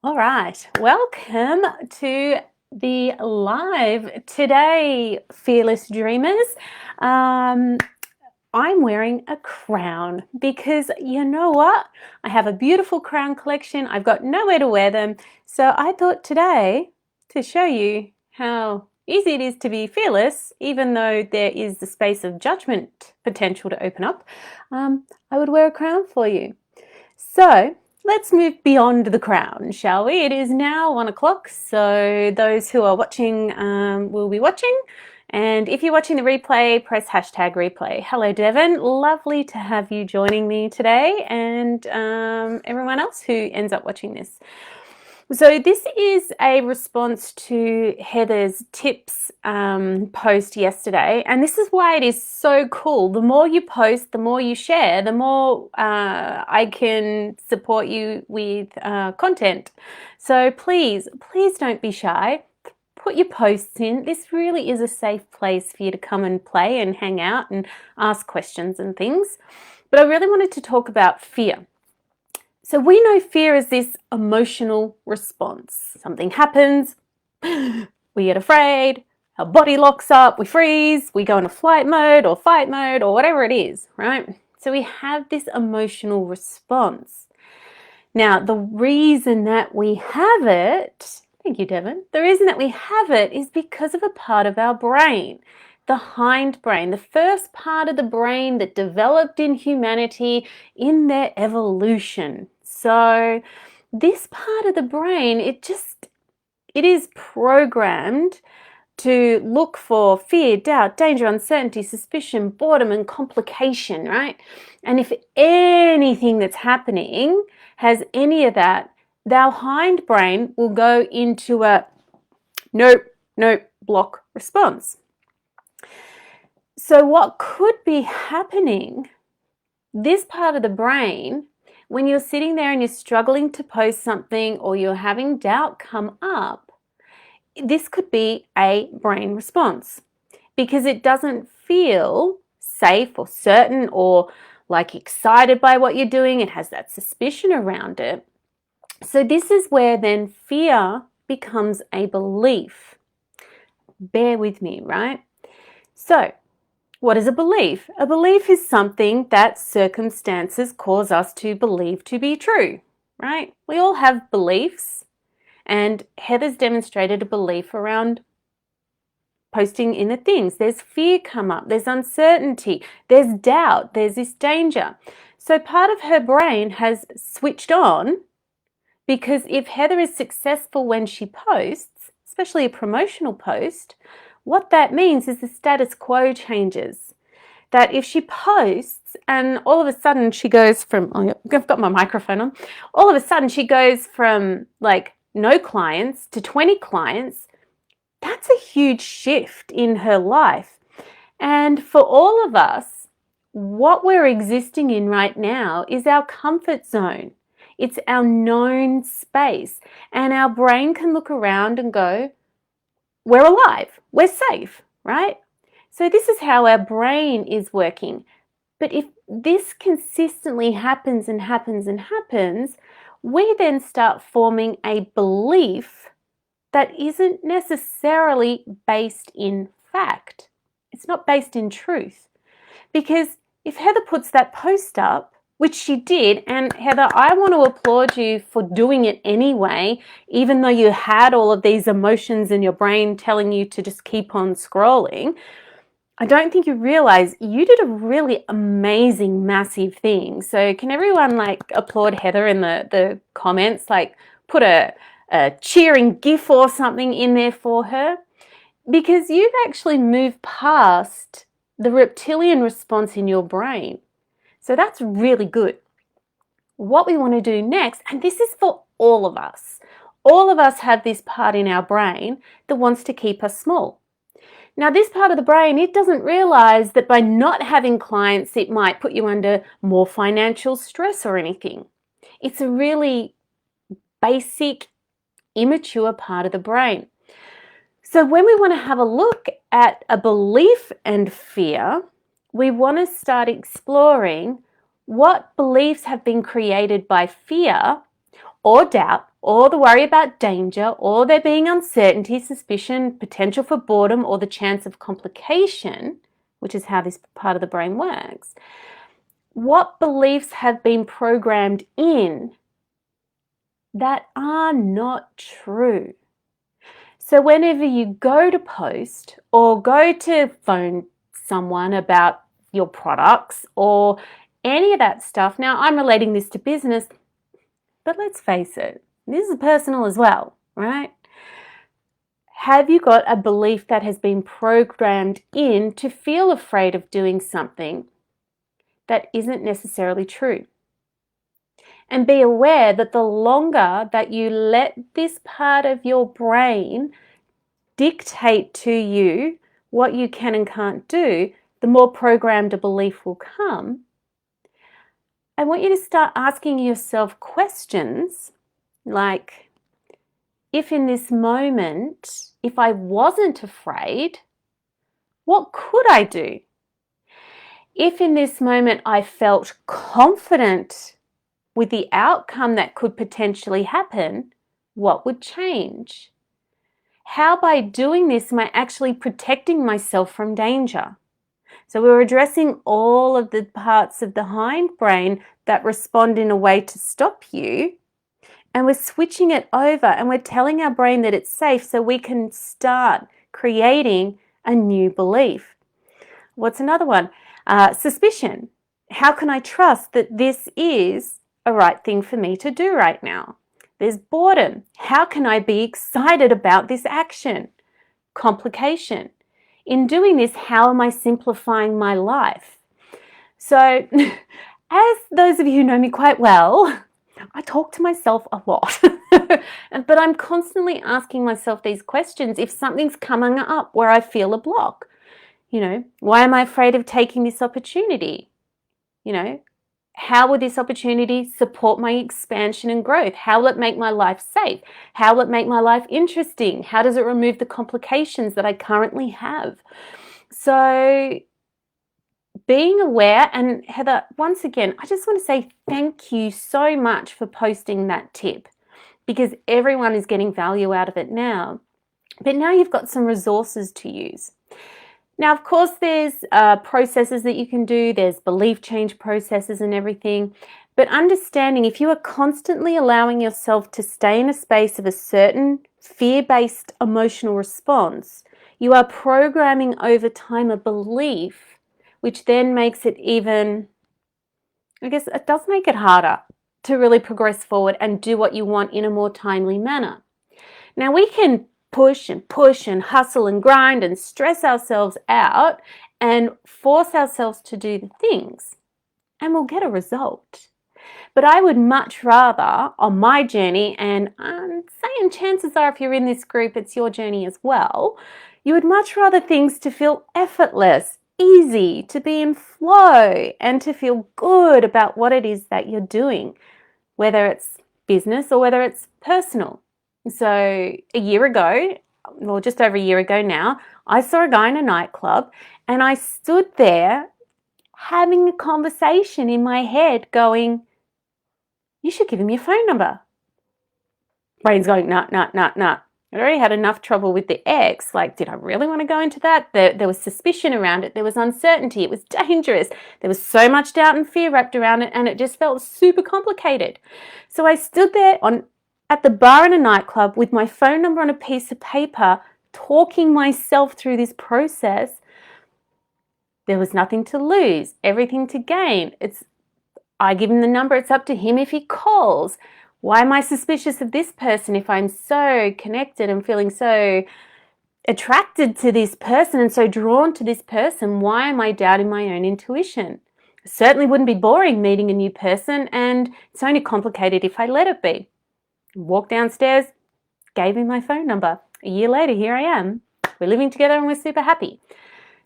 All right, welcome to the live today, Fearless Dreamers. I'm wearing a crown because you know what? I have a beautiful crown collection. I've got nowhere to wear them. So I thought today to show you how easy it is to be fearless, even though there is the space of judgment potential to open up, I would wear a crown for you. So let's move beyond the crown, shall we? It is now 1 o'clock, so those who are watching will be watching. And if you're watching the replay, press hashtag replay. Hello, Devon. Lovely to have you joining me today, and everyone else who ends up watching this. So this is a response to Heather's tips post yesterday, and this is why it is so cool. The more you post, the more you share, the more I can support you with content. So please don't be shy. Put your posts in. This really is a safe place for you to come and play and hang out and ask questions and things. But I really wanted to talk about fear. So we know fear is this emotional response. Something happens, we get afraid, our body locks up, we freeze, we go into flight mode or fight mode or whatever it is, right? So we have this emotional response. Now, the reason that we have it, thank you, Devon, the reason that we have it is because of a part of our brain, the hindbrain, the first part of the brain that developed in humanity in their evolution. So this part of the brain, it is programmed to look for fear, doubt, danger, uncertainty, suspicion, boredom, and complication, right? And if anything that's happening has any of that, our hindbrain will go into a nope, block response. So what could be happening, this part of the brain, when you're sitting there and you're struggling to post something or you're having doubt come up, this could be a brain response because it doesn't feel safe or certain or like excited by what you're doing. It has that suspicion around it. So this is where then fear becomes a belief. Bear with me, right? So what is a belief? A belief is something that circumstances cause us to believe to be true, right? We all have beliefs, and Heather's demonstrated a belief around posting in the things. There's fear come up, there's uncertainty, there's doubt, there's this danger. So part of her brain has switched on because if Heather is successful when she posts, especially a promotional post, what that means is the status quo changes. That if she posts and all of a sudden she goes from, I've got my microphone on, all of a sudden she goes from like no clients to 20 clients, that's a huge shift in her life. And for all of us, what we're existing in right now is our comfort zone. It's our known space. And our brain can look around and go, we're alive, we're safe, right? So this is how our brain is working. But if this consistently happens and happens and happens, we then start forming a belief that isn't necessarily based in fact. It's not based in truth. Because if Heather puts that post up, which she did, and Heather, I want to applaud you for doing it anyway, even though you had all of these emotions in your brain telling you to just keep on scrolling. I don't think you realize you did a really amazing, massive thing. So can everyone like applaud Heather in the comments, like put a cheering gif or something in there for her? Because you've actually moved past the reptilian response in your brain. So that's really good. What we want to do next, and this is for all of us have this part in our brain that wants to keep us small. Now, this part of the brain, it doesn't realize that by not having clients, it might put you under more financial stress or anything. It's a really basic, immature part of the brain. So when we want to have a look at a belief and fear, we want to start exploring what beliefs have been created by fear or doubt or the worry about danger, or there being uncertainty, suspicion, potential for boredom, or the chance of complication, which is how this part of the brain works, what beliefs have been programmed in that are not true? So whenever you go to post or go to phone someone about your products or any of that stuff, now I'm relating this to business, but let's face it, this is personal as well, right? Have you got a belief that has been programmed in to feel afraid of doing something that isn't necessarily true? And be aware that the longer that you let this part of your brain dictate to you what you can and can't do, the more programmed a belief will come. I want you to start asking yourself questions like, if in this moment, if I wasn't afraid, what could I do? If in this moment I felt confident with the outcome that could potentially happen, what would change? How by doing this am I actually protecting myself from danger? So we're addressing all of the parts of the hindbrain that respond in a way to stop you, and we're switching it over and we're telling our brain that it's safe so we can start creating a new belief. What's another one? Suspicion. How can I trust that this is a right thing for me to do right now? There's boredom. How can I be excited about this action? Complication. In doing this, how am I simplifying my life? So, as those of you who know me quite well, I talk to myself a lot, but I'm constantly asking myself these questions if something's coming up where I feel a block. Why am I afraid of taking this opportunity? How will this opportunity support my expansion and growth? How will it make my life safe? How will it make my life interesting? How does it remove the complications that I currently have? So being aware, and Heather, once again, I just want to say thank you so much for posting that tip, because everyone is getting value out of it now. But now you've got some resources to use. Now, of course, there's processes that you can do. There's belief change processes and everything. But understanding, if you are constantly allowing yourself to stay in a space of a certain fear-based emotional response, you are programming over time a belief, which then makes it even, I guess it does make it harder to really progress forward and do what you want in a more timely manner. Now, we can push and hustle and grind and stress ourselves out and force ourselves to do the things, and we'll get a result. But I would much rather, on my journey, and I'm saying chances are if you're in this group, it's your journey as well, you would much rather things to feel effortless, easy, to be in flow, and to feel good about what it is that you're doing, whether it's business or whether it's personal. So a year ago, well, just over a year ago now, I saw a guy in a nightclub and I stood there having a conversation in my head going, you should give him your phone number. Brain's going, nah. I already had enough trouble with the ex. Like, did I really want to go into that? There was suspicion around it. There was uncertainty. It was dangerous. There was so much doubt and fear wrapped around it, and it just felt super complicated. So I stood there at the bar in a nightclub with my phone number on a piece of paper, talking myself through this process. There was nothing to lose, everything to gain. I give him the number. It's up to him if he calls. Why am I suspicious of this person if I'm so connected and feeling so attracted to this person and so drawn to this person? Why am I doubting my own intuition? It certainly wouldn't be boring meeting a new person, and it's only complicated if I let it be. Walked downstairs, gave him my phone number. A year later, here I am. We're living together and we're super happy.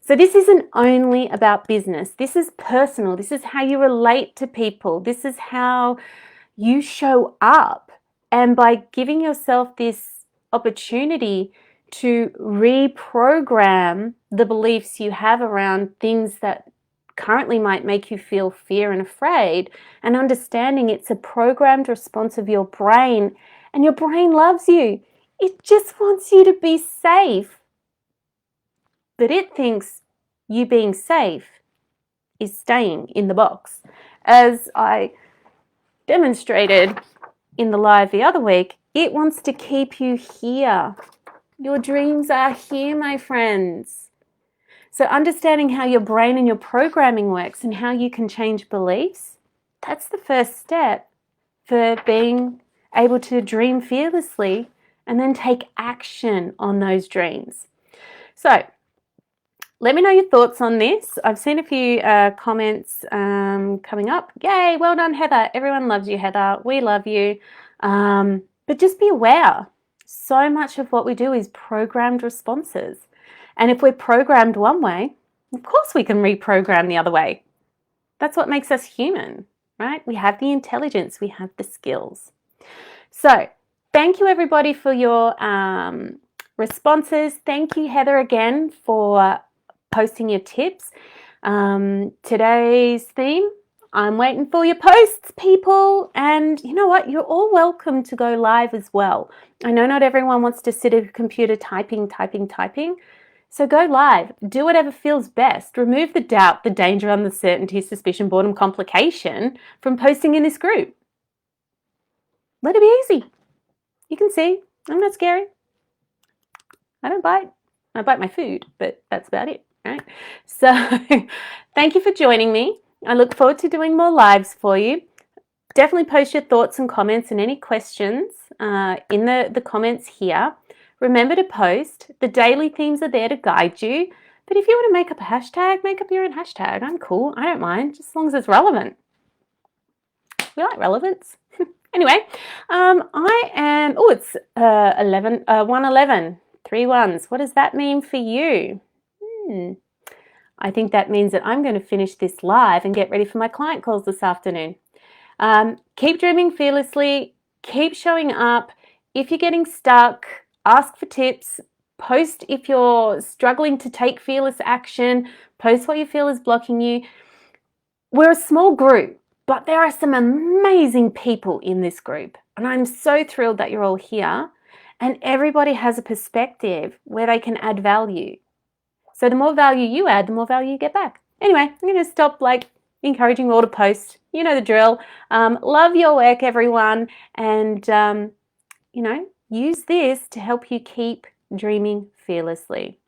So this isn't only about business. This is personal. This is how you relate to people. This is how you show up. And by giving yourself this opportunity to reprogram the beliefs you have around things that currently might make you feel fear and afraid, and understanding it's a programmed response of your brain, And your brain loves you. It just wants you to be safe. But it thinks you being safe is staying in the box. As I demonstrated in the live the other week, it wants to keep you here. Your dreams are here, my friends. So understanding how your brain and your programming works and how you can change beliefs, that's the first step for being able to dream fearlessly and then take action on those dreams. So let me know your thoughts on this. I've seen a few comments coming up. Yay, well done, Heather. Everyone loves you, Heather. We love you. But just be aware, so much of what we do is programmed responses. And if we're programmed one way, of course we can reprogram the other way. That's what makes us human, right? We have the intelligence, we have the skills. So thank you everybody for your responses. Thank you, Heather, again for posting your tips. Today's theme, I'm waiting for your posts, people. And you know what? You're all welcome to go live as well. I know not everyone wants to sit at a computer typing. So go live. Do whatever feels best. Remove the doubt, the danger, uncertainty, suspicion, boredom, complication from posting in this group. Let it be easy. You can see, I'm not scary. I don't bite. I bite my food, but that's about it, right? So thank you for joining me. I look forward to doing more lives for you. Definitely post your thoughts and comments and any questions in the comments here. Remember to post. The daily themes are there to guide you. But if you want to make up a hashtag, make up your own hashtag. I'm cool. I don't mind, just as long as it's relevant. We like relevance. Anyway, I am, it's 111, 3 ones. What does that mean for you? I think that means that I'm going to finish this live and get ready for my client calls this afternoon. Keep dreaming fearlessly. Keep showing up. If you're getting stuck, ask for tips. Post if you're struggling to take fearless action. Post what you feel is blocking you. We're a small group, but there are some amazing people in this group. And I'm so thrilled that you're all here. And everybody has a perspective where they can add value. So the more value you add, the more value you get back. Anyway, I'm going to stop encouraging you all to post. You know the drill. Love your work, everyone. And, use this to help you keep dreaming fearlessly.